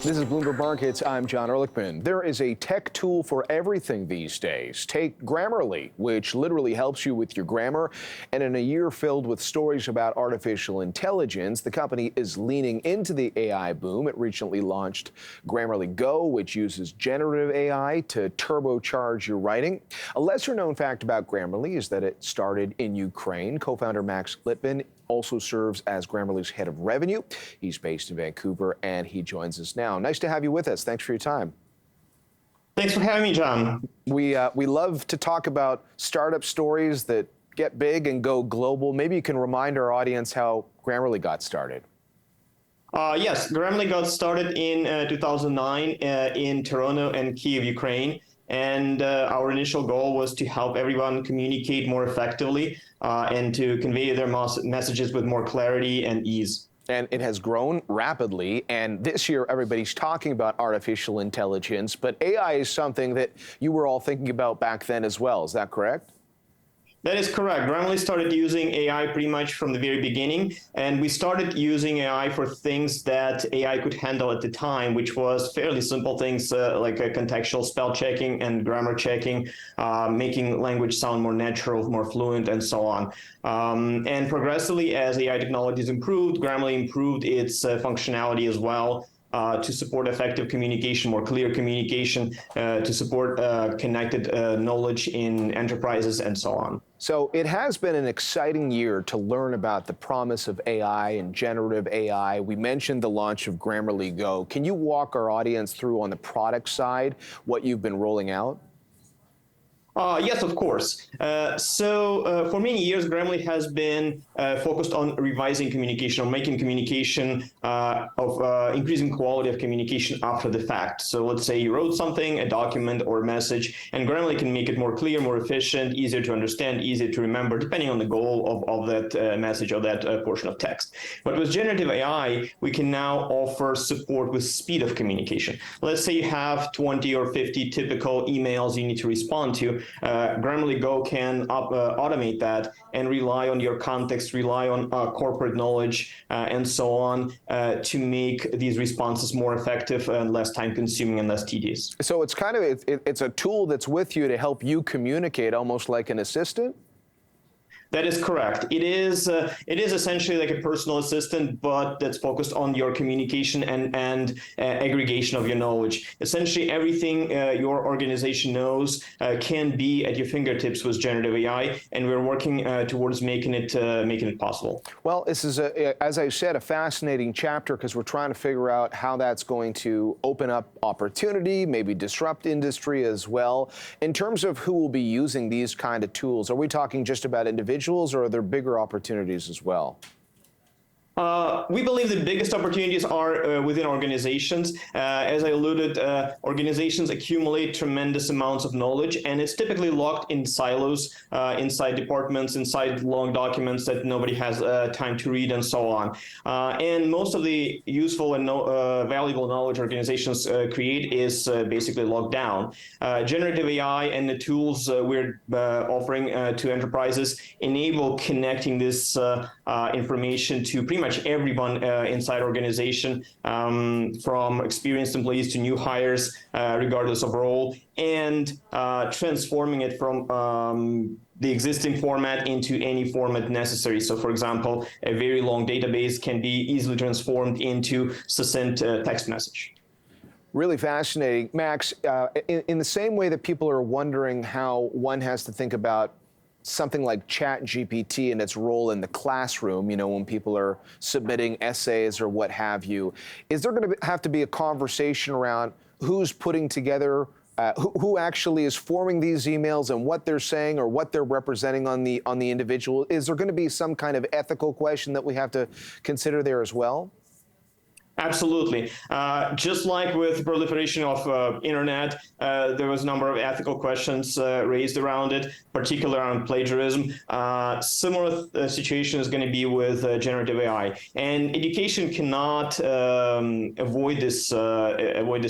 This is Bloomberg Markets. I'm John Ehrlichman. There is a tech tool for everything these days. Take Grammarly, which literally helps you with your grammar. And in a year filled with stories about artificial intelligence, the company is leaning into the AI boom. It recently launched Grammarly Go, which uses generative AI to turbocharge your writing. A lesser-known fact about Grammarly is that it started in Ukraine. Co-founder Max Littman also serves as Grammarly's head of revenue. He's based in Vancouver, and he joins us now. Nice to have you with us. Thanks for your time. Thanks for having me, John. We love to talk about startup stories that get big and go global. Maybe you can remind our audience how Grammarly got started. Yes, Grammarly got started in 2009 in Toronto and Kyiv, Ukraine. And our initial goal was to help everyone communicate more effectively and to convey their messages with more clarity and ease. And it has grown rapidly. And this year, everybody's talking about artificial intelligence. But AI is something that you were all thinking about back then as well. Is that correct? That is correct. Grammarly started using AI pretty much from the very beginning, and we started using AI for things that AI could handle at the time, which was fairly simple things like contextual spell checking and grammar checking, making language sound more natural, more fluent, and so on. And progressively, as AI technologies improved, Grammarly improved its functionality as well. To support effective communication, more clear communication, to support connected knowledge in enterprises, and so on. So it has been an exciting year to learn about the promise of AI and generative AI. We mentioned the launch of Grammarly Go. Can you walk our audience through on the product side what you've been rolling out? Yes, of course. So for many years, Grammarly has been focused on revising communication, or making communication increasing quality of communication after the fact. So let's say you wrote something, a document or a message, and Grammarly can make it more clear, more efficient, easier to understand, easier to remember, depending on the goal of that message or that portion of text. But with generative AI, we can now offer support with speed of communication. Let's say you have 20 or 50 typical emails you need to respond to. Grammarly Go can automate that and rely on your context, rely on corporate knowledge, and so on to make these responses more effective and less time-consuming and less tedious. So it's kind of it's a tool that's with you to help you communicate, almost like an assistant? That is correct. It is essentially like a personal assistant, but that's focused on your communication and aggregation of your knowledge. Essentially, everything your organization knows can be at your fingertips with generative AI, and we're working towards making it possible. Well, this is, as I said, a fascinating chapter because we're trying to figure out how that's going to open up opportunity, maybe disrupt industry as well. In terms of who will be using these kind of tools, are we talking just about individuals? Or are there bigger opportunities as well? We believe the biggest opportunities are within organizations. As I alluded, organizations accumulate tremendous amounts of knowledge, and it's typically locked in silos, inside departments, inside long documents that nobody has time to read, and so on. And most of the useful and valuable knowledge organizations create is basically locked down. Generative AI and the tools we're offering to enterprises enable connecting this information to pretty much everyone inside organization, from experienced employees to new hires, regardless of role, and transforming it from the existing format into any format necessary. So, for example, a very long database can be easily transformed into succinct text message. Really fascinating. Max, in the same way that people are wondering how one has to think about something like ChatGPT and its role in the classroom, when people are submitting essays or what have you, is there going to have to be a conversation around who's putting together, who actually is forming these emails and what they're saying or what they're representing on the individual? Is there going to be some kind of ethical question that we have to consider there as well? Absolutely. Just like with proliferation of internet, there was a number of ethical questions raised around it, particularly around plagiarism. Similar situation is going to be with generative AI, and education cannot avoid this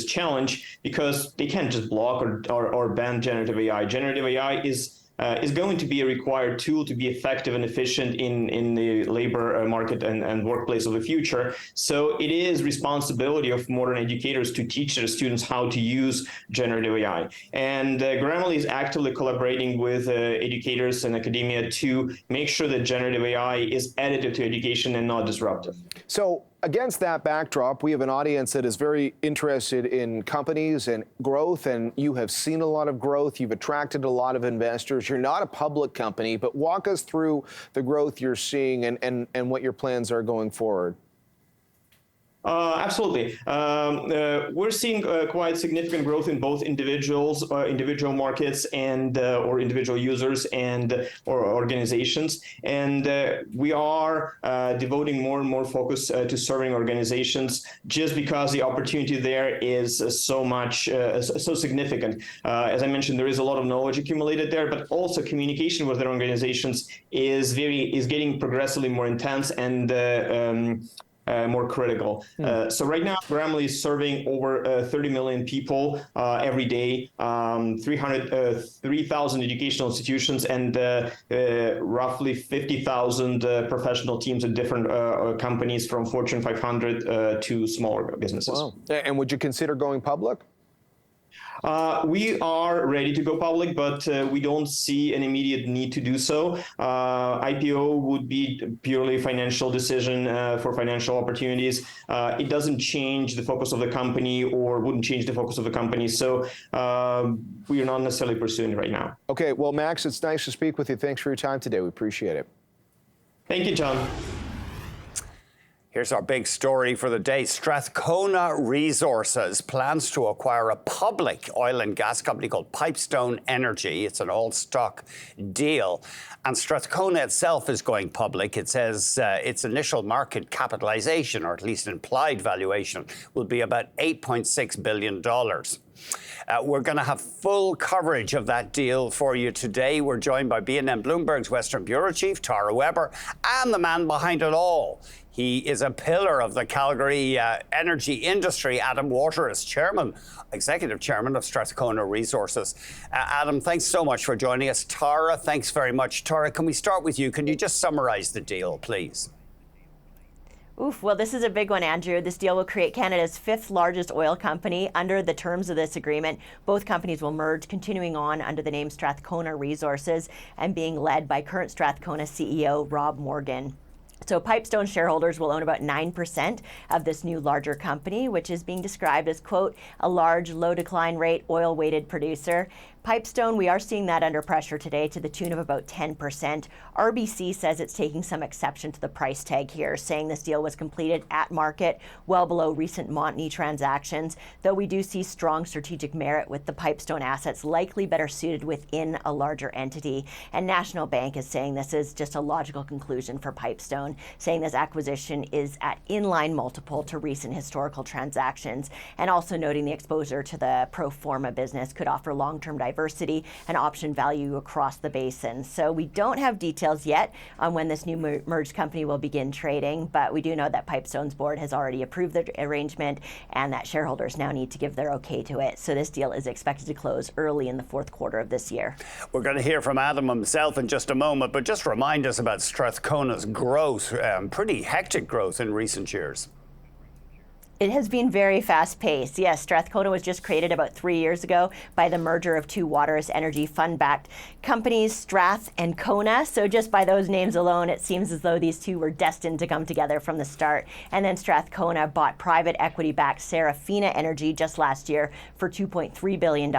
challenge because they can't just block or ban generative AI. Generative AI is is going to be a required tool to be effective and efficient in the labor market and workplace of the future. So it is responsibility of modern educators to teach their students how to use generative AI. And Grammarly is actively collaborating with educators and academia to make sure that generative AI is additive to education and not disruptive. So against that backdrop, we have an audience that is very interested in companies and growth, and you have seen a lot of growth. You've attracted a lot of investors. You're not a public company, but walk us through the growth you're seeing and what your plans are going forward. Absolutely. We're seeing quite significant growth in both individual markets and or individual users and or organizations. And we are devoting more and more focus to serving organizations just because the opportunity there is so significant. As I mentioned, there is a lot of knowledge accumulated there, but also communication with their organizations is getting progressively more intense and more critical. So right now, Grammarly is serving over 30 million people every day, 3,000 educational institutions, and roughly 50,000 professional teams at different companies from Fortune 500 to smaller businesses. Wow. And would you consider going public? We are ready to go public, but we don't see an immediate need to do so. IPO would be purely a financial decision for financial opportunities. It doesn't change the focus of the company or wouldn't change the focus of the company. So we are not necessarily pursuing it right now. Okay, well, Max, it's nice to speak with you. Thanks for your time today. We appreciate it. Thank you, John. Here's our big story for the day. Strathcona Resources plans to acquire a public oil and gas company called Pipestone Energy. It's an all-stock deal. And Strathcona itself is going public. It says its initial market capitalization, or at least implied valuation, will be about $8.6 billion. We're going to have full coverage of that deal for you today. We're joined by BNN Bloomberg's Western Bureau Chief, Tara Weber, and the man behind it all. He is a pillar of the Calgary energy industry. Adam Waterous, Executive Chairman of Strathcona Resources. Adam, thanks so much for joining us. Tara, thanks very much. Tara, can we start with you? Can you just summarize the deal, please? Oof, well, this is a big one, Andrew. This deal will create Canada's 5th largest oil company. Under the terms of this agreement, both companies will merge, continuing on under the name Strathcona Resources and being led by current Strathcona CEO Rob Morgan. So Pipestone shareholders will own about 9% of this new larger company, which is being described as, quote, a large, low decline rate, oil-weighted producer. Pipestone, we are seeing that under pressure today to the tune of about 10%. RBC says it's taking some exception to the price tag here, saying this deal was completed at market, well below recent Montney transactions, though we do see strong strategic merit with the Pipestone assets likely better suited within a larger entity. And National Bank is saying this is just a logical conclusion for Pipestone, saying this acquisition is at inline multiple to recent historical transactions, and also noting the exposure to the pro forma business could offer long-term diversity and option value across the basin. So we don't have details yet on when this new merged company will begin trading, but we do know that Pipestone's board has already approved the arrangement and that shareholders now need to give their okay to it. So this deal is expected to close early in the 4th quarter of this year. We're going to hear from Adam himself in just a moment, but just remind us about Strathcona's growth, pretty hectic growth in recent years. It has been very fast-paced. Yes, Strathcona was just created about 3 years ago by the merger of two Waterous Energy fund-backed companies, Strath and Kona. So just by those names alone, it seems as though these two were destined to come together from the start. And then Strathcona bought private equity-backed Serafina Energy just last year for $2.3 billion.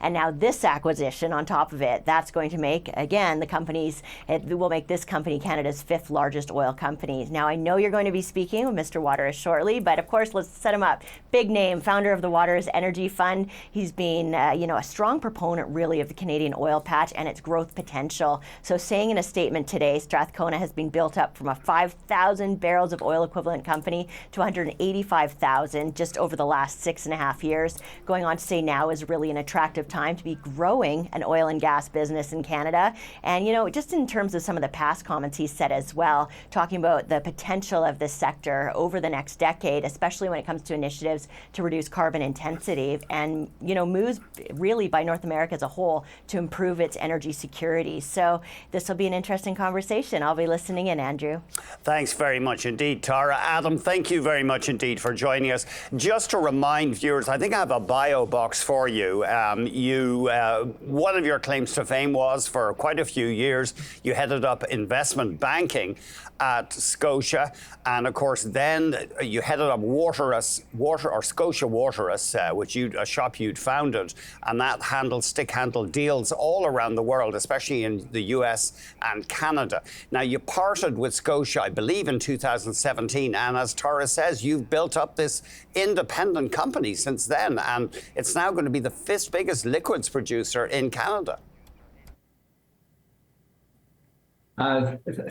And now this acquisition on top of it, that's going to make, again, it will make this company Canada's 5th largest oil company. Now, I know you're going to be speaking with Mr. Waterous shortly, but of course, let's set him up. Big name, founder of the Waterous Energy Fund. He's been, a strong proponent, really, of the Canadian oil patch and its growth potential. So saying in a statement today, Strathcona has been built up from a 5,000 barrels of oil equivalent company to 185,000 just over the last 6.5 years. Going on to say now is really an attractive time to be growing an oil and gas business in Canada. And, just in terms of some of the past comments he said as well, talking about the potential of this sector over the next decade, especially especially when it comes to initiatives to reduce carbon intensity and, moves really by North America as a whole to improve its energy security. So this will be an interesting conversation. I'll be listening in, Andrew. Thanks very much indeed, Tara. Adam, thank you very much indeed for joining us. Just to remind viewers, I think I have a bio box for you. One of your claims to fame was for quite a few years, you headed up investment banking at Scotia, and of course then you headed up Scotia Waterous, which a shop you'd founded, and that stick-handled deals all around the world, especially in the US and Canada. Now you parted with Scotia, I believe, in 2017, and as Tara says, you've built up this independent company since then, and it's now going to be the 5th biggest liquids producer in Canada.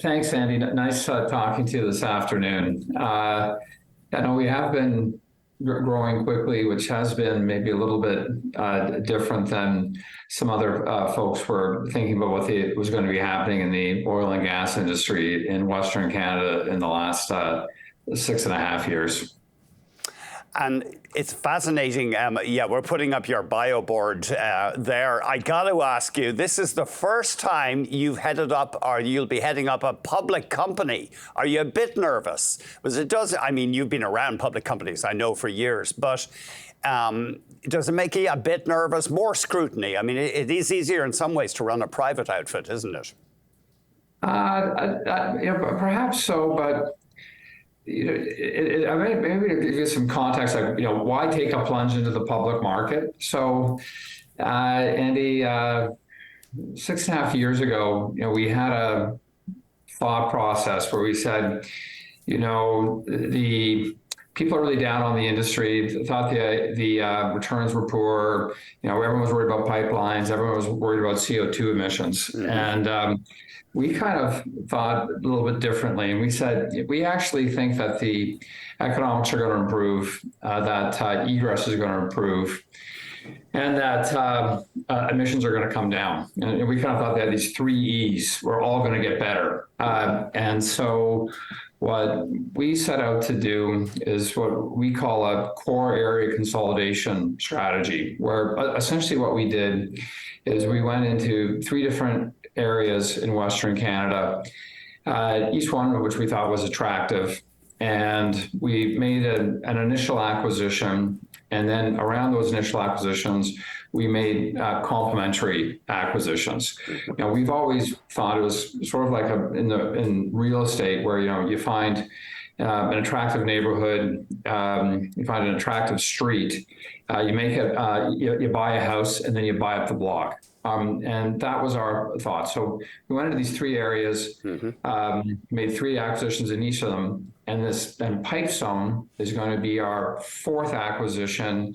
Thanks, Andy. Nice talking to you this afternoon. I know we have been growing quickly, which has been maybe a little bit different than some other folks were thinking about what was going to be happening in the oil and gas industry in Western Canada in the last 6.5 years. And it's fascinating. We're putting up your bio board there. I got to ask you, this is the first time you've headed up, or you'll be heading up, a public company. Are you a bit nervous? Because you've been around public companies, I know, for years, but does it make you a bit nervous? More scrutiny? I mean, it is easier in some ways to run a private outfit, isn't it? Perhaps so, but maybe to give you some context, why take a plunge into the public market? So, Andy, 6.5 years ago, we had a thought process where we said, the people are really down on the industry, thought the returns were poor. Everyone was worried about pipelines. Everyone was worried about CO2 emissions. Mm-hmm. And we kind of thought a little bit differently, and we said, we actually think that the economics are going to improve, that egress is going to improve, and that emissions are going to come down. And we kind of thought that these 3 E's were all going to get better. And so what we set out to do is what we call a core area consolidation strategy, where essentially what we did is we went into 3 different areas in Western Canada, each one of which we thought was attractive. And we made an initial acquisition, and then around those initial acquisitions, we made complementary acquisitions. We've always thought it was sort of like in real estate, where you find an attractive neighborhood, you find an attractive street, you make it, you buy a house, and then you buy up the block. And that was our thought. So we went into these 3 areas, mm-hmm. Made 3 acquisitions in each of them, and Pipestone is going to be our 4th acquisition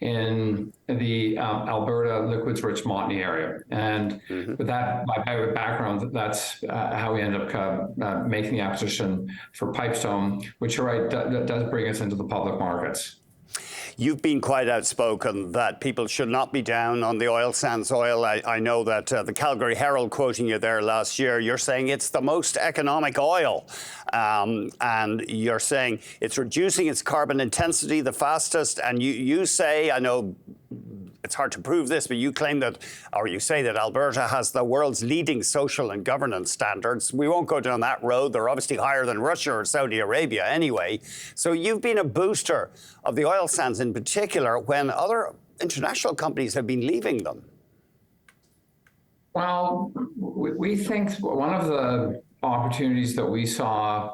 in the Alberta liquids-rich Montney area. And mm-hmm. with that, my background, that's how we end up making the acquisition for Pipestone, which, you're right, does bring us into the public markets. You've been quite outspoken that people should not be down on the oil sands oil. I know that the Calgary Herald, quoting you there last year, you're saying it's the most economic oil. And you're saying it's reducing its carbon intensity the fastest. And you say, I know it's hard to prove this, but you claim that, or you say that Alberta has the world's leading social and governance standards. We won't go down that road. They're obviously higher than Russia or Saudi Arabia anyway. So you've been a booster of the oil sands in particular when other international companies have been leaving them. Well, we think one of the opportunities that we saw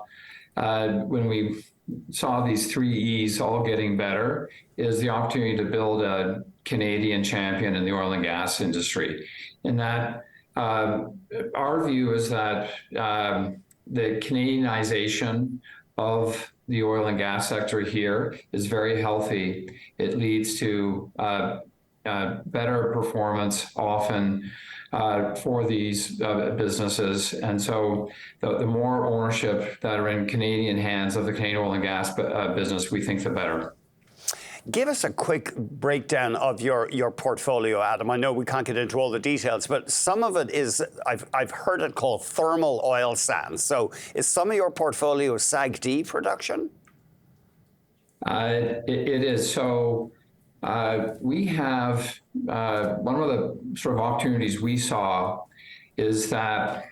when we saw these 3 E's all getting better is the opportunity to build a Canadian champion in the oil and gas industry. And that our view is that the Canadianization of the oil and gas sector here is very healthy. It leads to better performance often for these businesses. And so the more ownership that are in Canadian hands of the Canadian oil and gas business, we think the better. Give us a quick breakdown of your portfolio, Adam. I know we can't get into all the details, but some of it is, I've heard it called thermal oil sands. So is some of your portfolio SAGD production? It is. So we have one of the sort of opportunities we saw is that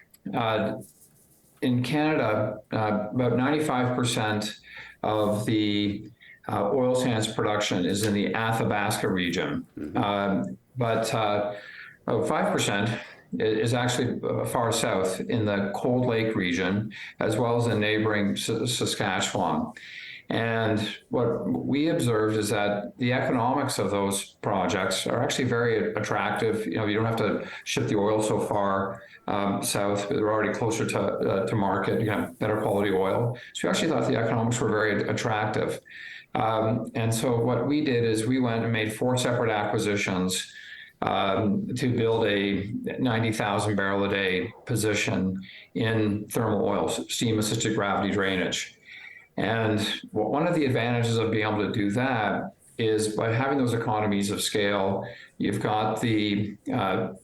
in Canada, about 95% of the oil sands production is in the Athabasca region, but about 5% is actually far south in the Cold Lake region, as well as in neighboring Saskatchewan. And what we observed is that the economics of those projects are actually very attractive. You know, you don't have to ship the oil so far south, but they're already closer to market. You have better quality oil. So we actually thought the economics were very attractive. And so what we did is we went and made 4 separate acquisitions to build a 90,000 barrel a day position in thermal oils, steam-assisted gravity drainage. And one of the advantages of being able to do that is by having those economies of scale, you've got the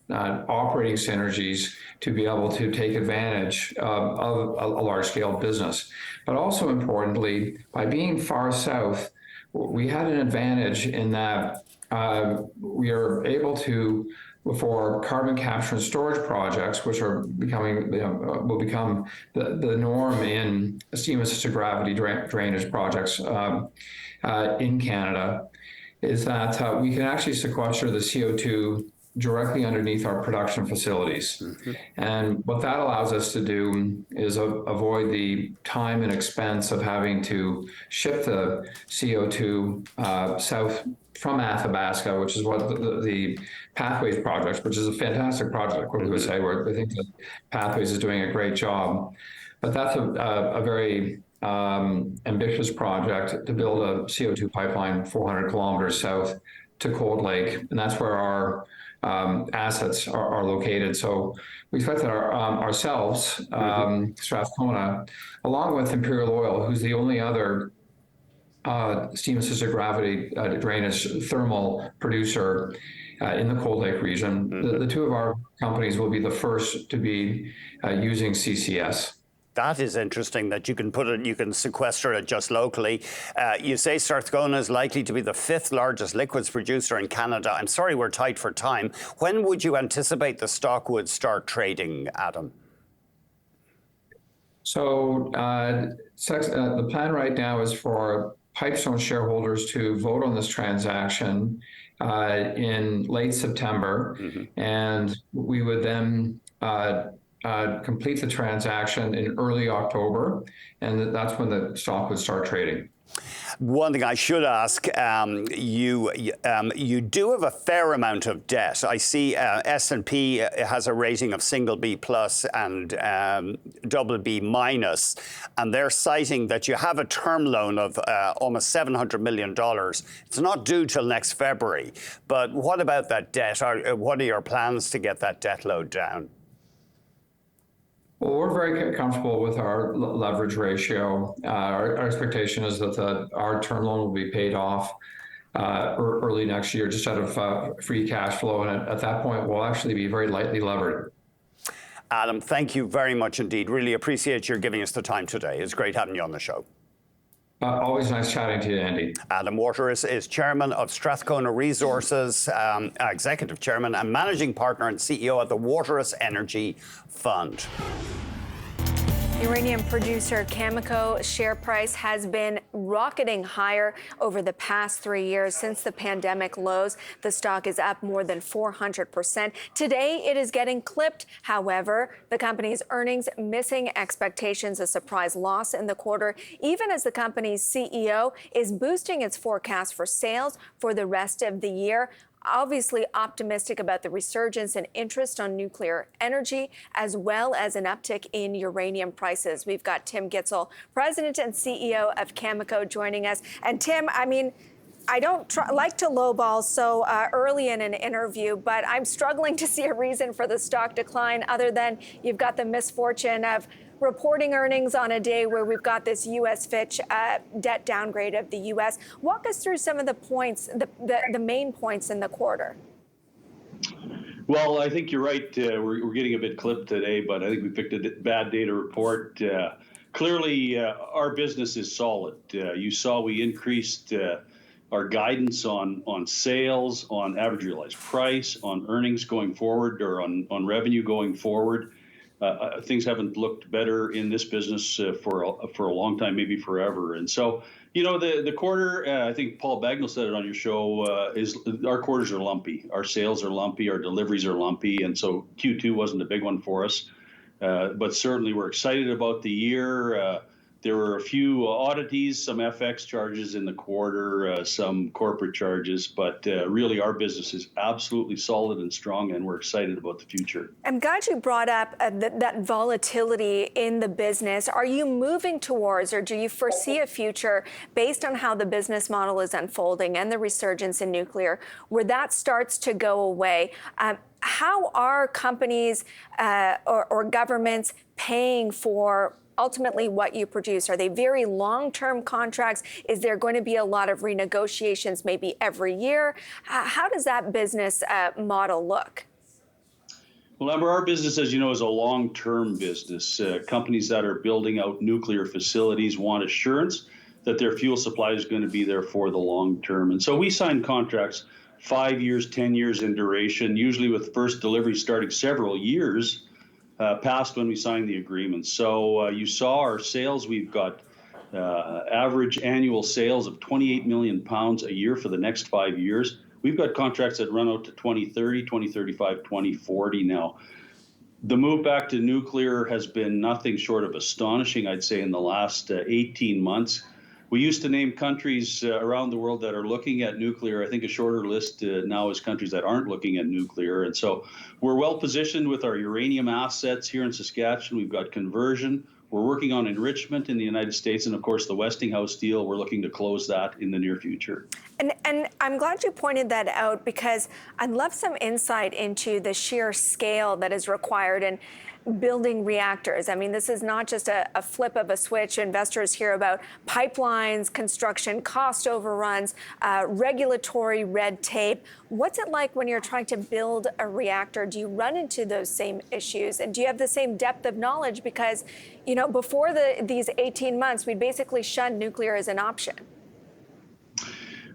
operating synergies to be able to take advantage of a large-scale business. But also importantly, by being far south, we had an advantage in that we are able to, for carbon capture and storage projects, which are becoming, will become the norm in steam-assisted gravity drainage projects in Canada, is that we can actually sequester the CO2 directly underneath our production facilities. And what that allows us to do is avoid the time and expense of having to ship the CO2 south from Athabasca, which is what the Pathways project, which is a fantastic project, we would say, where I think that Pathways is doing a great job. But that's a very ambitious project to build a CO2 pipeline 400 kilometers south to Cold Lake, and that's where our assets are located. So we expect that ourselves, Strathcona, along with Imperial Oil, who's the only other steam-assisted gravity drainage thermal producer in the Cold Lake region, the 2 of our companies will be the first to be using CCS. That is interesting that you can put it, you can sequester it just locally. You say Strathcona is likely to be the 5th largest liquids producer in Canada. I'm sorry, we're tight for time. When would you anticipate the stock would start trading, Adam? So the plan right now is for Pipestone shareholders to vote on this transaction in late September, and we would then complete the transaction in early October, and that's when the stock would start trading. One thing I should ask, you do have a fair amount of debt. I see S&P has a rating of single B plus and double B minus, and they're citing that you have a term loan of almost $700 million. It's not due till next February. But what about that debt? What are your plans to get that debt load down? Well, we're very comfortable with our leverage ratio. Our expectation is that our term loan will be paid off early next year, just out of free cash flow. And at that point, we'll actually be very lightly levered. Adam, thank you very much indeed. Really appreciate your giving us the time today. It's great having you on the show. Always nice chatting to you, Andy. Adam Waterous is chairman of Strathcona Resources, executive chairman and managing partner and CEO of the Waterous Energy Fund. Uranium producer Cameco share price has been rocketing higher over the past 3 years since the pandemic lows. The stock is up more than 400%. Today, it is getting clipped. However, the company's earnings missing expectations, a surprise loss in the quarter, even as the company's CEO is boosting its forecast for sales for the rest of the year. Obviously optimistic about the resurgence in interest on nuclear energy, as well as an uptick in uranium prices. We've got Tim Gitzel, president and CEO of Cameco, joining us. And Tim, I mean, I don't like to lowball so early in an interview, but I'm struggling to see a reason for the stock decline other than you've got the misfortune of reporting earnings on a day where we've got this U.S. Fitch debt downgrade of the U.S. Walk us through some of the points, the main points in the quarter. Well, I think you're right. We're getting a bit clipped today, but I think we picked a bad day to report. clearly, our business is solid. You saw we increased our guidance on sales, on average realized price, on earnings going forward, or on revenue going forward. Things haven't looked better in this business for a long time, maybe forever. And so, the quarter, I think Paul Bagnall said it on your show, is our quarters are lumpy. Our sales are lumpy, our deliveries are lumpy, and so Q2 wasn't a big one for us. But certainly we're excited about the year. There were a few oddities, some FX charges in the quarter, some corporate charges, but really our business is absolutely solid and strong, and we're excited about the future. I'm glad you brought up that volatility in the business. Are you moving towards, or do you foresee a future based on how the business model is unfolding and the resurgence in nuclear, where that starts to go away? How are companies or governments paying for ultimately what you produce? Are they very long-term contracts? Is there going to be a lot of renegotiations maybe every year? How does that business model look? Well, Amber, our business, as you know, is a long-term business. Companies that are building out nuclear facilities want assurance that their fuel supply is going to be there for the long term. And so we sign contracts 5 years, 10 years in duration, usually with first delivery starting several years past when we signed the agreement. So you saw our sales. We've got average annual sales of 28 million pounds a year for the next 5 years. We've got contracts that run out to 2030, 2035, 2040 now. The move back to nuclear has been nothing short of astonishing, I'd say, in the last 18 months. We used to name countries around the world that are looking at nuclear. I think a shorter list now is countries that aren't looking at nuclear. And so we're well positioned with our uranium assets here in Saskatchewan. We've got conversion. We're working on enrichment in the United States. And of course, the Westinghouse deal, we're looking to close that in the near future. And I'm glad you pointed that out, because I'd love some insight into the sheer scale that is required in building reactors. I mean, this is not just a flip of a switch. Investors hear about pipelines, construction cost overruns, regulatory red tape. What's it like when you're trying to build a reactor? Do you run into those same issues? And do you have the same depth of knowledge? Because, before these 18 months, we basically shunned nuclear as an option.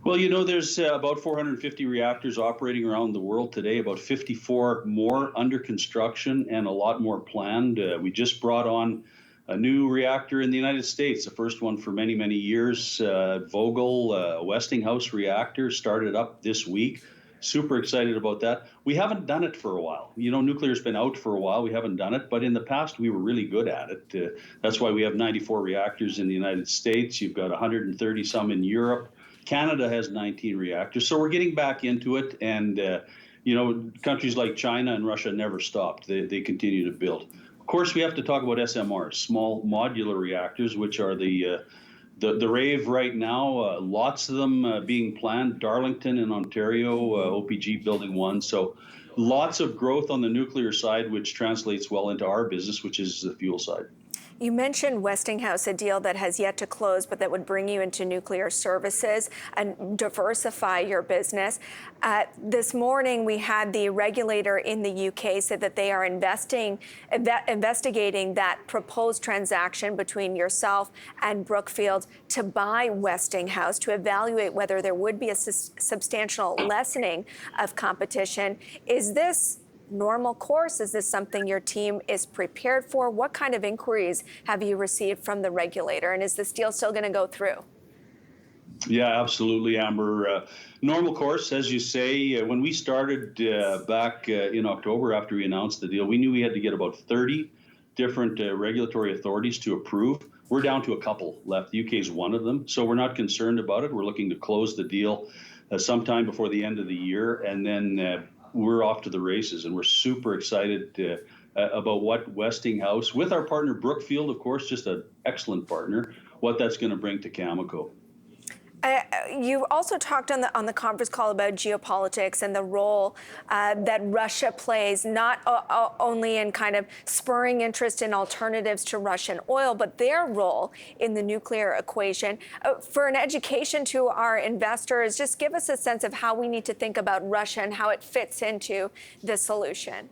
Well, there's about 450 reactors operating around the world today, about 54 more under construction and a lot more planned. We just brought on a new reactor in the United States, the first one for many, many years. Vogtle, Westinghouse reactor, started up this week. Super excited about that. We haven't done it for a while. Nuclear's been out for a while. We haven't done it, but in the past we were really good at it. That's why we have 94 reactors in the United States. You've got 130 some in Europe. Canada has 19 reactors. So we're getting back into it. And, countries like China and Russia never stopped. They continue to build. Of course, we have to talk about SMRs, small modular reactors, which are the rave right now. Lots of them being planned. Darlington in Ontario, OPG building one. So lots of growth on the nuclear side, which translates well into our business, which is the fuel side. You mentioned Westinghouse, a deal that has yet to close, but that would bring you into nuclear services and diversify your business. This morning, we had the regulator in the UK said that they are investigating that proposed transaction between yourself and Brookfield to buy Westinghouse, to evaluate whether there would be a substantial lessening of competition. Is this normal course? Is this something your team is prepared for? What kind of inquiries have you received from the regulator? And is this deal still going to go through? Yeah, absolutely, Amber. Normal course, as you say. When we started back in October after we announced the deal, we knew we had to get about 30 different regulatory authorities to approve. We're down to a couple left. The UK is one of them. So we're not concerned about it. We're looking to close the deal sometime before the end of the year. And then we're off to the races, and we're super excited about what Westinghouse, with our partner Brookfield, of course, just an excellent partner, what that's going to bring to Cameco. You also talked on the conference call about geopolitics and the role that Russia plays, not only in kind of spurring interest in alternatives to Russian oil, but their role in the nuclear equation. For an education to our investors, just give us a sense of how we need to think about Russia and how it fits into the solution.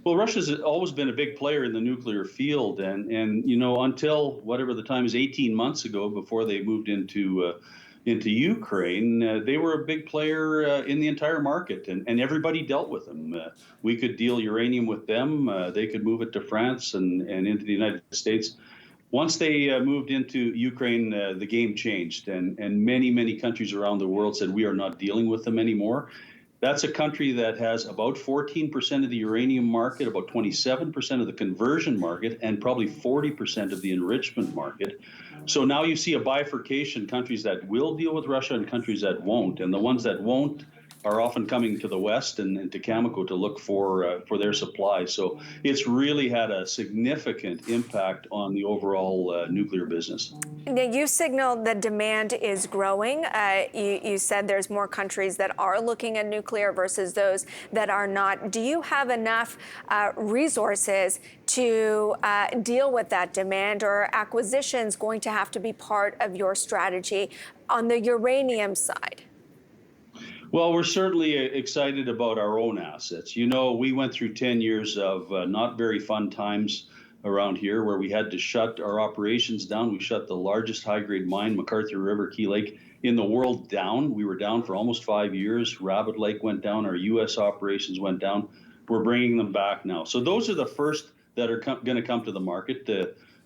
Well, Russia's always been a big player in the nuclear field, and you know, until whatever the time is, 18 months ago, before they moved into Ukraine, they were a big player in the entire market, and everybody dealt with them. We could deal uranium with them. They could move it to France and into the United States. Once they moved into Ukraine, the game changed, and many countries around the world said, we are not dealing with them anymore. That's a country that has about 14% of the uranium market, about 27% of the conversion market, and probably 40% of the enrichment market. So now you see a bifurcation, countries that will deal with Russia and countries that won't. And the ones that won't are often coming to the West and to Cameco to look for their supply. So it's really had a significant impact on the overall nuclear business. Now, you signaled that demand is growing. You said there's more countries that are looking at nuclear versus those that are not. Do you have enough resources to deal with that demand, or are acquisitions going to have to be part of your strategy on the uranium side? Well, we're certainly excited about our own assets. You know, we went through 10 years of not very fun times around here where we had to shut our operations down. We shut the largest high-grade mine, McArthur River Key Lake, in the world down. We were down for almost 5 years. Rabbit Lake went down. Our U.S. operations went down. We're bringing them back now. So those are the first that are going to come to the market.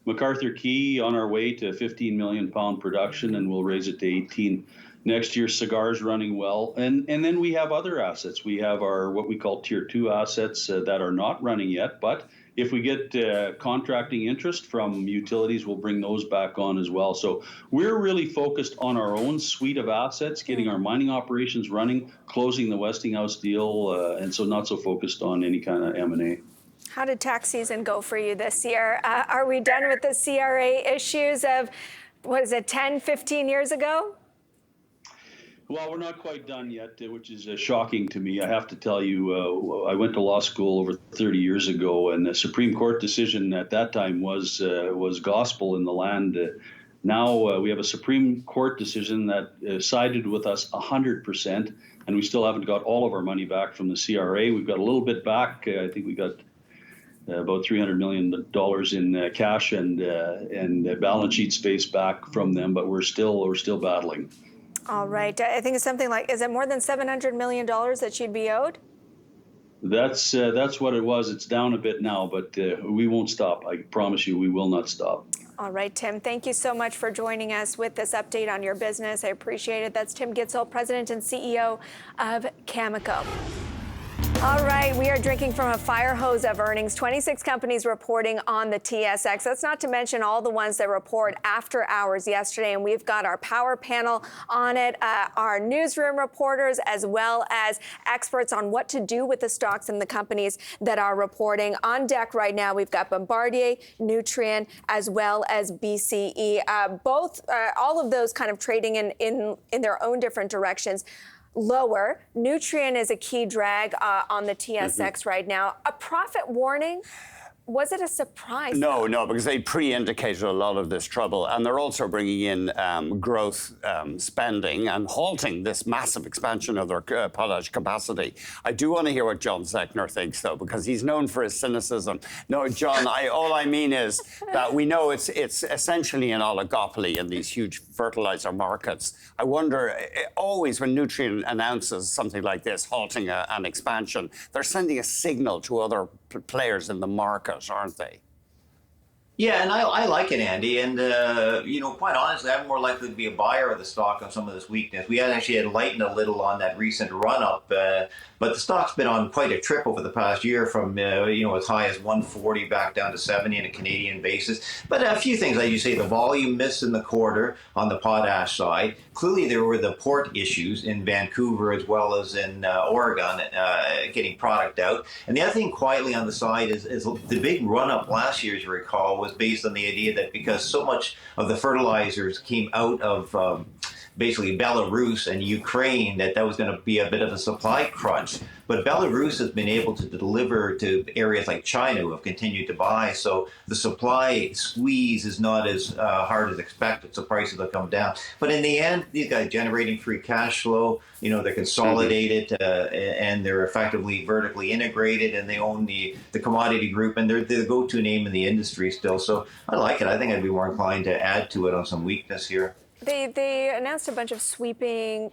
McArthur Key on our way to 15 million pound production, and we'll raise it to 18 next year. Cigar's running well. And then we have other assets. We have our what we call Tier 2 assets that are not running yet, but if we get contracting interest from utilities, we'll bring those back on as well. So we're really focused on our own suite of assets, getting our mining operations running, closing the Westinghouse deal, and so not so focused on any kind of M&A. How did tax season go for you this year? Are we done with the CRA issues of, 10, 15 years ago? Well, we're not quite done yet, which is shocking to me. I have to tell you, I went to law school over 30 years ago, and the Supreme Court decision at that time was gospel in the land. Now we have a Supreme Court decision that sided with us 100%, and we still haven't got all of our money back from the CRA. We've got a little bit back. I think we got about $300 million in cash and balance sheet space back from them, but we're still battling. All right. I think it's something like, is it more than $700 million that you'd be owed? That's what it was. It's down a bit now, but we won't stop. I promise you, we will not stop. All right, Tim, thank you so much for joining us with this update on your business. I appreciate it. That's Tim Gitzel, President and CEO of Cameco. All right, we are drinking from a fire hose of earnings. 26 companies reporting on the TSX. That's not to mention all the ones that report after hours yesterday. And we've got our power panel on it, our newsroom reporters, as well as experts on what to do with the stocks and the companies that are reporting. On deck right now, we've got Bombardier, Nutrien, as well as BCE. All of those kind of trading in their own different directions. Lower. Nutrien is a key drag on the TSX right now. A profit warning. Was it a surprise? No, because they pre-indicated a lot of this trouble, and they're also bringing in growth spending and halting this massive expansion of their potash capacity. I do want to hear what John Zechner thinks, though, because he's known for his cynicism. No, John, all I mean is that we know it's essentially an oligopoly in these huge fertilizer markets. I wonder, always when Nutrien announces something like this, halting an expansion, they're sending a signal to other players in the market, aren't they? Yeah, and I like it, Andy. And, quite honestly, I'm more likely to be a buyer of the stock on some of this weakness. We actually had lightened a little on that recent run-up, but the stock's been on quite a trip over the past year from, as high as 140 back down to 70 on a Canadian basis. But a few things, like you say, the volume missed in the quarter on the potash side. Clearly, there were the port issues in Vancouver as well as in Oregon getting product out. And the other thing quietly on the side is the big run-up last year, as you recall, was based on the idea that because so much of the fertilizers came out of basically Belarus and Ukraine, that was going to be a bit of a supply crunch. But Belarus has been able to deliver to areas like China who have continued to buy. So the supply squeeze is not as hard as expected. So prices will come down. But in the end, these guys generating free cash flow, they're consolidated and they're effectively vertically integrated, and they own the commodity group, and they're the go-to name in the industry still. So I like it. I think I'd be more inclined to add to it on some weakness here. They announced a bunch of sweeping,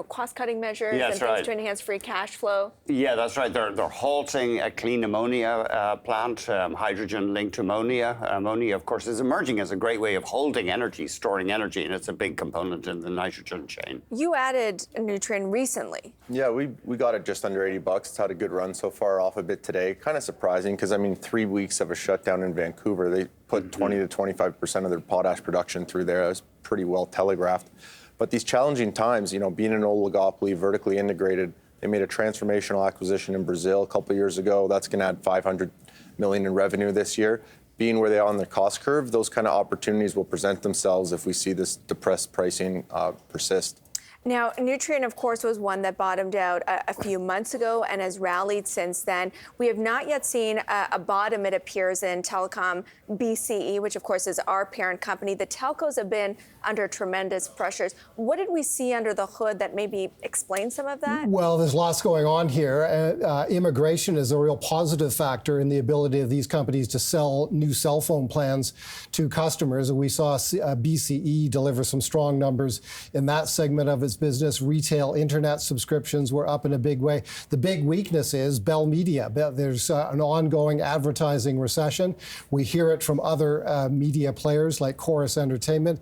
cost-cutting measures Yeah, and things to enhance free cash flow. Yeah, that's right. They're halting a clean ammonia plant, hydrogen-linked ammonia. Ammonia, of course, is emerging as a great way of holding energy, storing energy, and it's a big component in the nitrogen chain. You added Nutrien recently. Yeah, we got it just under $80. It's had a good run so far, off a bit today. Kind of surprising because, 3 weeks of a shutdown in Vancouver, they put 20 to 25% of their potash production through there. It was pretty well telegraphed. But these challenging times, being an oligopoly, vertically integrated, they made a transformational acquisition in Brazil a couple of years ago. That's going to add $500 million in revenue this year. Being where they are on the cost curve, those kind of opportunities will present themselves if we see this depressed pricing persist. Now, Nutrien, of course, was one that bottomed out a few months ago and has rallied since then. We have not yet seen a bottom, it appears, in telecom BCE, which, of course, is our parent company. The telcos have been under tremendous pressures. What did we see under the hood that maybe explains some of that? Well, there's lots going on here. Immigration is a real positive factor in the ability of these companies to sell new cell phone plans to customers. And we saw BCE deliver some strong numbers in that segment of its business. Retail internet subscriptions were up in a big way. The big weakness is Bell Media. There's an ongoing advertising recession. We hear it from other media players like Chorus Entertainment.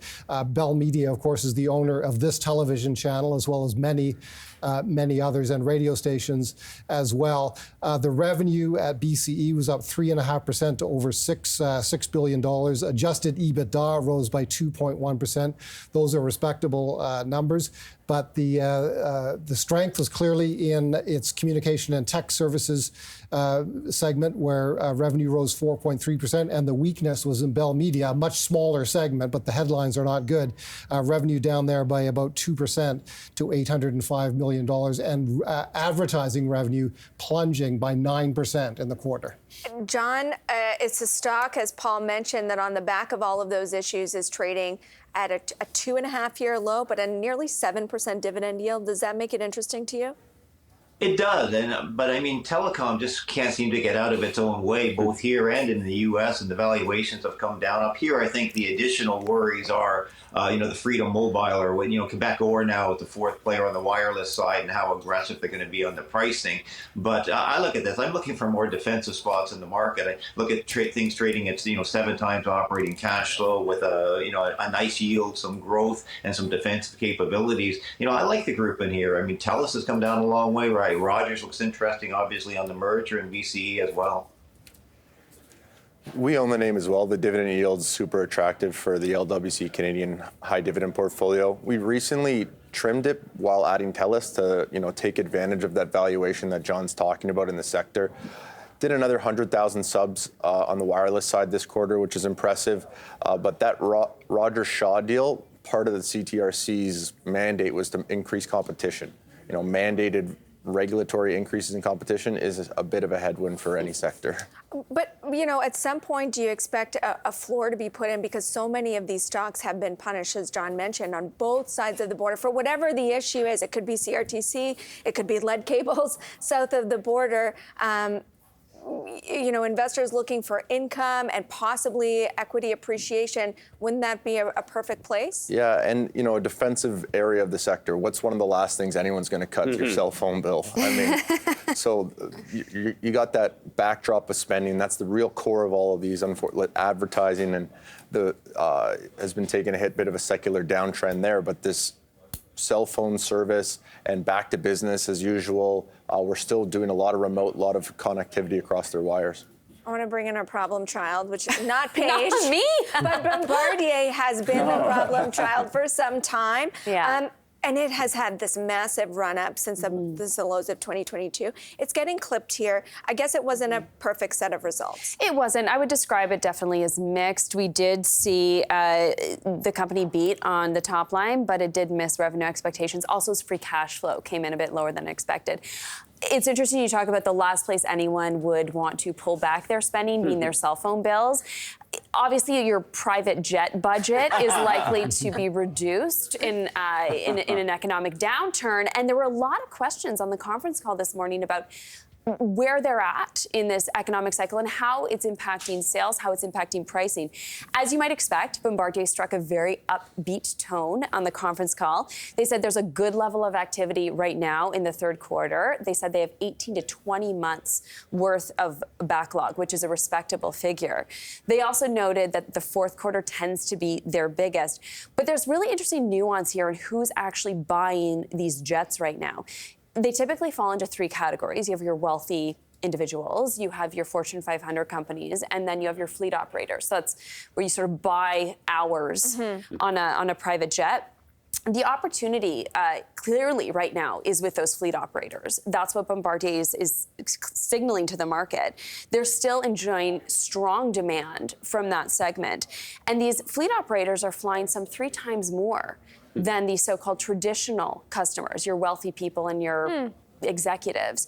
Bell Media, of course, is the owner of this television channel, as well as many others, and radio stations as well. The revenue at BCE was up 3.5% to over $6 billion. Adjusted EBITDA rose by 2.1%. Those are respectable numbers. But the strength was clearly in its communication and tech services segment, where revenue rose 4.3%, and the weakness was in Bell Media, a much smaller segment, but the headlines are not good. Revenue down there by about 2% to $805 million, and advertising revenue plunging by 9% in the quarter. John, it's a stock, as Paul mentioned, that on the back of all of those issues is trading at a 2.5-year low, but a nearly 7% dividend yield. Does that make it interesting to you? It does, but telecom just can't seem to get out of its own way, both here and in the U.S., and the valuations have come down. Up here, I think the additional worries are, the Freedom Mobile, or Cameco now with the fourth player on the wireless side, and how aggressive they're going to be on the pricing. But I look at this. I'm looking for more defensive spots in the market. I look at things trading at 7 times operating cash flow with a nice yield, some growth, and some defensive capabilities. I like the group in here. TELUS has come down a long way, right? Rogers looks interesting, obviously, on the merger, and BCE as well. We own the name as well. The dividend yield's super attractive for the LWC Canadian high dividend portfolio. We recently trimmed it while adding TELUS to take advantage of that valuation that John's talking about in the sector. Did another 100,000 subs on the wireless side this quarter, which is impressive. But that Rogers Shaw deal, part of the CTRC's mandate was to increase competition. Mandated regulatory increases in competition is a bit of a headwind for any sector. But, at some point, do you expect a floor to be put in? Because so many of these stocks have been punished, as John mentioned, on both sides of the border for whatever the issue is. It could be CRTC, it could be lead cables south of the border. Investors looking for income and possibly equity appreciation, wouldn't that be a perfect place? Yeah, and a defensive area of the sector. What's one of the last things anyone's going to cut? Your cell phone bill. So you got that backdrop of spending. That's the real core of all of these. Advertising and has been taking a bit of a secular downtrend there, but this cell phone service and back to business as usual. We're still doing a lot of remote, a lot of connectivity across their wires. I want to bring in our problem child, which is not Paige. Not me. But Bombardier has been the problem child for some time. Yeah. And it has had this massive run up since the lows of 2022. It's getting clipped here. I guess it wasn't a perfect set of results. It wasn't. I would describe it definitely as mixed. We did see the company beat on the top line, but it did miss revenue expectations. Also, its free cash flow came in a bit lower than expected. It's interesting you talk about the last place anyone would want to pull back their spending, being their cell phone bills. Obviously, your private jet budget is likely to be reduced in an economic downturn. And there were a lot of questions on the conference call this morning about where they're at in this economic cycle and how it's impacting sales, how it's impacting pricing. As you might expect, Bombardier struck a very upbeat tone on the conference call. They said there's a good level of activity right now in the third quarter. They said they have 18 to 20 months worth of backlog, which is a respectable figure. They also noted that the fourth quarter tends to be their biggest. But there's really interesting nuance here in who's actually buying these jets right now. They typically fall into three categories. You have your wealthy individuals, you have your Fortune 500 companies, and then you have your fleet operators. So that's where you sort of buy hours on a private jet. The opportunity clearly right now is with those fleet operators. That's what Bombardier is signaling to the market. They're still enjoying strong demand from that segment. And these fleet operators are flying some 3 times more than the so-called traditional customers, your wealthy people and your executives.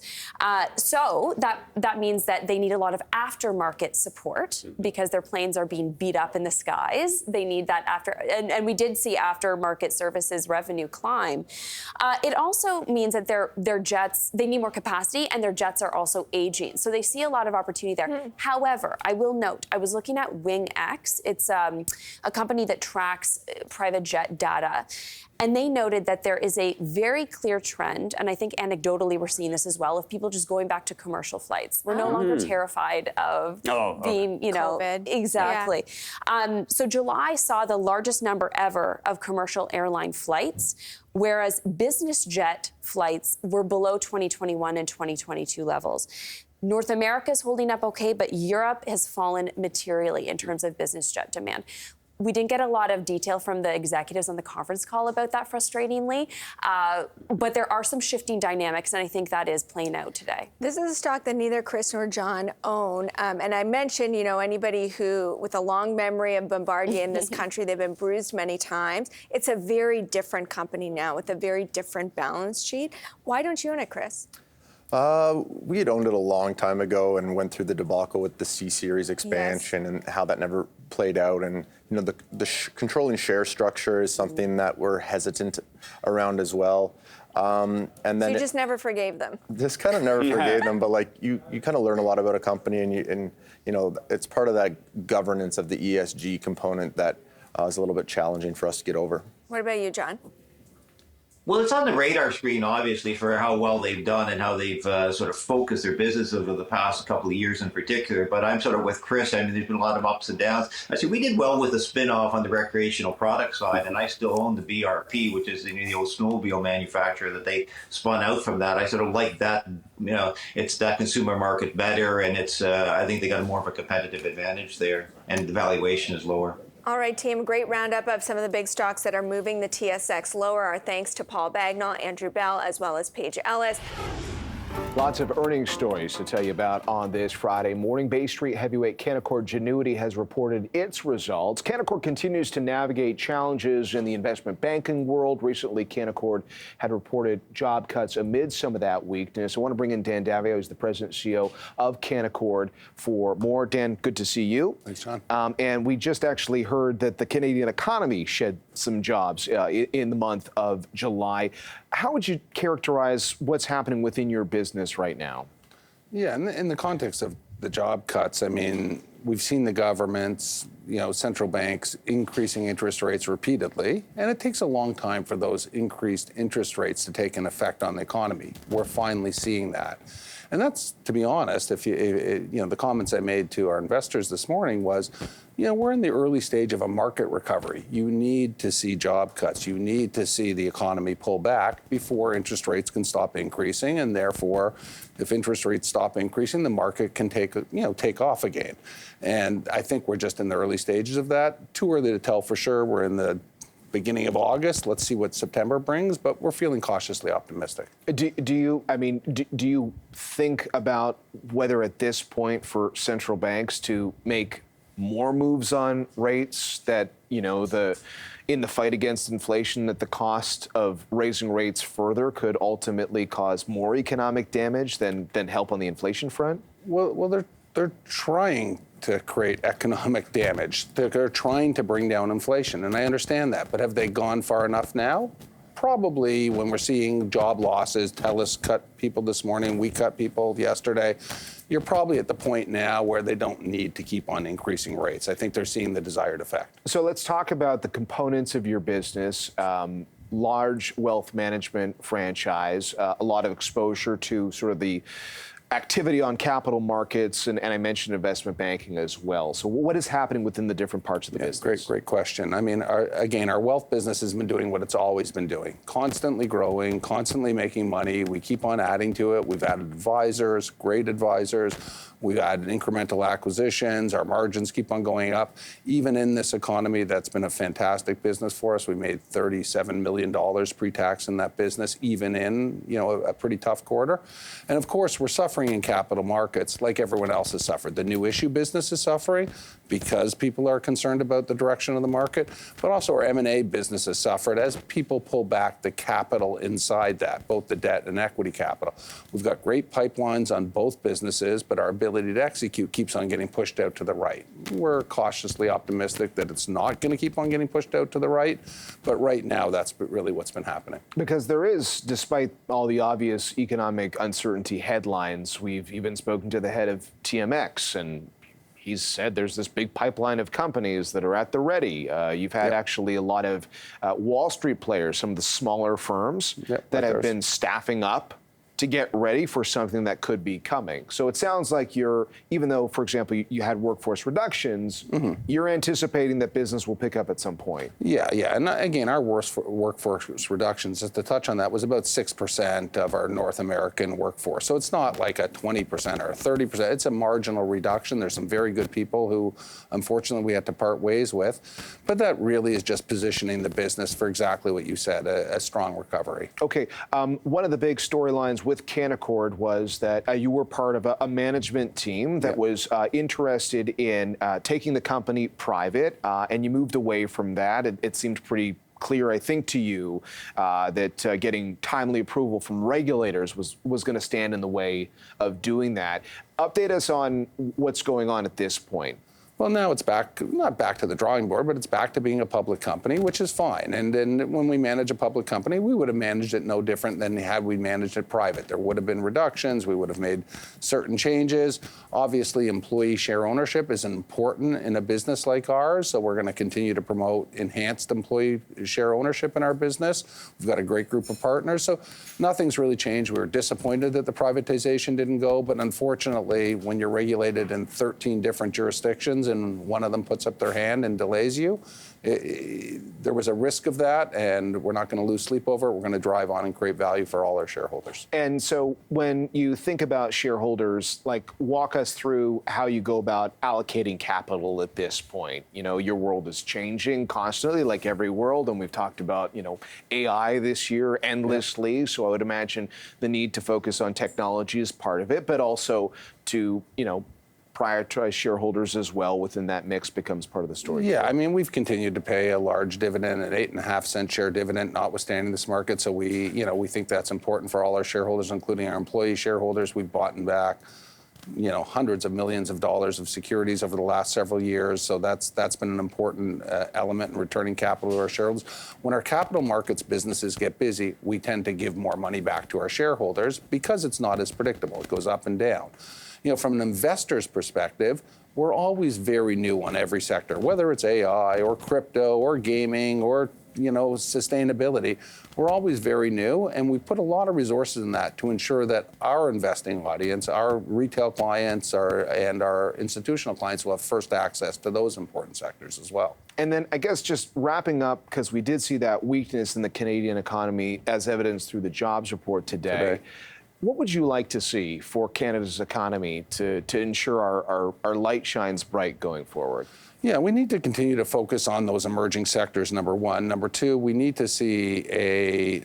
So that means that they need a lot of aftermarket support because their planes are being beat up in the skies. They need that and we did see aftermarket services revenue climb. It also means that their jets, they need more capacity and their jets are also aging. So they see a lot of opportunity there. However, I will note, I was looking at WingX. It's a company that tracks private jet data. And they noted that there is a very clear trend, and I think anecdotally we're seeing this as well, of people just going back to commercial flights. We're no longer terrified of being, COVID. Exactly. Yeah. So July saw the largest number ever of commercial airline flights, whereas business jet flights were below 2021 and 2022 levels. North America is holding up okay, but Europe has fallen materially in terms of business jet demand. We didn't get a lot of detail from the executives on the conference call about that, frustratingly, but there are some shifting dynamics, and I think that is playing out today. This is a stock that neither Chris nor John own, and I mentioned, anybody who, with a long memory of Bombardier in this country, they've been bruised many times. It's a very different company now with a very different balance sheet. Why don't you own it, Chris? We had owned it a long time ago and went through the debacle with the C-Series expansion and how that never played out. And, the controlling share structure is something that we're hesitant around as well. And then so you just never forgave them? Just kind of never forgave them, but you kind of learn a lot about a company and it's part of that governance of the ESG component that is a little bit challenging for us to get over. What about you, John? Well, it's on the radar screen, obviously, for how well they've done and how they've sort of focused their business over the past couple of years in particular. But I'm sort of with Chris. I mean, there's been a lot of ups and downs. Actually, we did well with the spin-off on the recreational product side, and I still own the BRP, which is the old snowmobile manufacturer that they spun out from that. I sort of like that. It's that consumer market better, and it's I think they got more of a competitive advantage there, and the valuation is lower. All right, team, great roundup of some of the big stocks that are moving the TSX lower. Our thanks to Paul Bagnall, Andrew Bell, as well as Paige Ellis. Lots of earnings stories to tell you about on this Friday morning. Bay Street heavyweight Canaccord Genuity has reported its results. Canaccord continues to navigate challenges in the investment banking world. Recently, Canaccord had reported job cuts amid some of that weakness. I want to bring in Dan Davio, who's the president and CEO of Canaccord, for more. Dan, good to see you. Thanks, John. And we just actually heard that the Canadian economy shed some jobs in the month of July. How would you characterize what's happening within your business right now? Yeah, in the context of the job cuts, I mean, we've seen the governments, central banks increasing interest rates repeatedly, and it takes a long time for those increased interest rates to take an effect on the economy. We're finally seeing that. And that's, to be honest, the comments I made to our investors this morning was, we're in the early stage of a market recovery. You need to see job cuts. You need to see the economy pull back before interest rates can stop increasing. And therefore, if interest rates stop increasing, the market can take off again. And I think we're just in the early stages of that. Too early to tell for sure. We're in the beginning of August. Let's see what September brings, but we're feeling cautiously optimistic. Do you think about whether at this point for central banks to make more moves on rates, that, you know, in the fight against inflation, that the cost of raising rates further could ultimately cause more economic damage than help on the inflation front? Well, they're trying to create economic damage. They're trying to bring down inflation, and I understand that. But have they gone far enough now? Probably. When we're seeing job losses, TELUS cut people this morning, we cut people yesterday. You're probably at the point now where they don't need to keep on increasing rates. I think they're seeing the desired effect. So let's talk about the components of your business. Large wealth management franchise, a lot of exposure to sort of the activity on capital markets, and I mentioned investment banking as well. So what is happening within the different parts of the business? Great question. I mean, our wealth business has been doing what it's always been doing, constantly growing, constantly making money. We keep on adding to it. We've added advisors, great advisors. We've added incremental acquisitions. Our margins keep on going up. Even in this economy, that's been a fantastic business for us. We made $37 million pre-tax in that business, even in, you know, a pretty tough quarter. And of course, we're suffering in capital markets like everyone else has suffered. The new issue business is suffering because people are concerned about the direction of the market, but also our M&A business has suffered as people pull back the capital inside that, both the debt and equity capital. We've got great pipelines on both businesses, but our ability to execute keeps on getting pushed out to the right. We're cautiously optimistic that it's not going to keep on getting pushed out to the right, but right now that's really what's been happening. Because there is, despite all the obvious economic uncertainty headlines, we've even spoken to the head of TMX, and he's said there's this big pipeline of companies that are at the ready. You've had actually a lot of Wall Street players, some of the smaller firms that have been staffing up to get ready for something that could be coming. So it sounds like you're, even though, for example, you had workforce reductions, you're anticipating that business will pick up at some point. Yeah. And again, our workforce reductions, just to touch on that, was about 6% of our North American workforce. So it's not like a 20% or a 30%. It's a marginal reduction. There's some very good people who, unfortunately, we had to part ways with. But that really is just positioning the business for exactly what you said, a strong recovery. Okay. One of the big storylines with Canaccord was that you were part of a management team that was interested in taking the company private, and you moved away from that. It seemed pretty clear, I think, to you that getting timely approval from regulators was going to stand in the way of doing that. Update us on what's going on at this point. Well, now it's back, not back to the drawing board, but it's back to being a public company, which is fine. And then when we manage a public company, we would have managed it no different than had we managed it private. There would have been reductions. We would have made certain changes. Obviously, employee share ownership is important in a business like ours, so we're going to continue to promote enhanced employee share ownership in our business. We've got a great group of partners, so nothing's really changed. We were disappointed that the privatization didn't go, but unfortunately, when you're regulated in 13 different jurisdictions, and one of them puts up their hand and delays you, there was a risk of that, and we're not going to lose sleep over it. We're going to drive on and create value for all our shareholders. And so when you think about shareholders, like, walk us through how you go about allocating capital at this point. You know, your world is changing constantly, like every world, and we've talked about, you know, AI this year endlessly. So I would imagine the need to focus on technology is part of it, but also to, you know, prioritize shareholders as well within that mix becomes part of the story. Yeah, I mean, we've continued to pay a large dividend, an 8.5-cent share dividend, notwithstanding this market. So we think that's important for all our shareholders, including our employee shareholders. We've bought back, you know, hundreds of millions of dollars of securities over the last several years. So that's been an important element in returning capital to our shareholders. When our capital markets businesses get busy, we tend to give more money back to our shareholders because it's not as predictable. It goes up and down. You know, from an investor's perspective, we're always very new on every sector, whether it's AI or crypto or gaming or, you know, sustainability. We're always very new, and we put a lot of resources in that to ensure that our investing audience, our retail clients, and our institutional clients will have first access to those important sectors as well. And then I guess just wrapping up, because we did see that weakness in the Canadian economy as evidenced through the jobs report today. What would you like to see for Canada's economy to ensure our light shines bright going forward? Yeah, we need to continue to focus on those emerging sectors, number one. Number two, we need to see a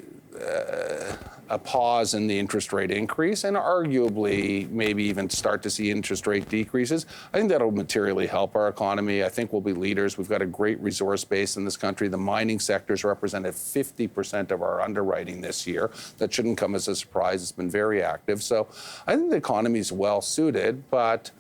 pause in the interest rate increase and arguably maybe even start to see interest rate decreases. I think that'll materially help our economy. I think we'll be leaders. We've got a great resource base in this country. The mining sector's represented 50% of our underwriting this year. That shouldn't come as a surprise. It's been very active. So I think the economy is well suited, but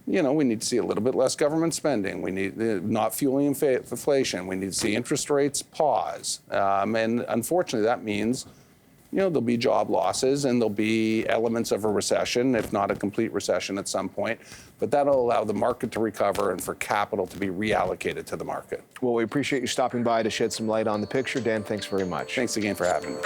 we need to see a little bit less government spending. We need not fueling inflation. We need to see interest rates pause. And unfortunately, that means there'll be job losses and there'll be elements of a recession, if not a complete recession at some point. But that'll allow the market to recover and for capital to be reallocated to the market. Well, we appreciate you stopping by to shed some light on the picture. Dan, thanks very much. Thanks again for having me.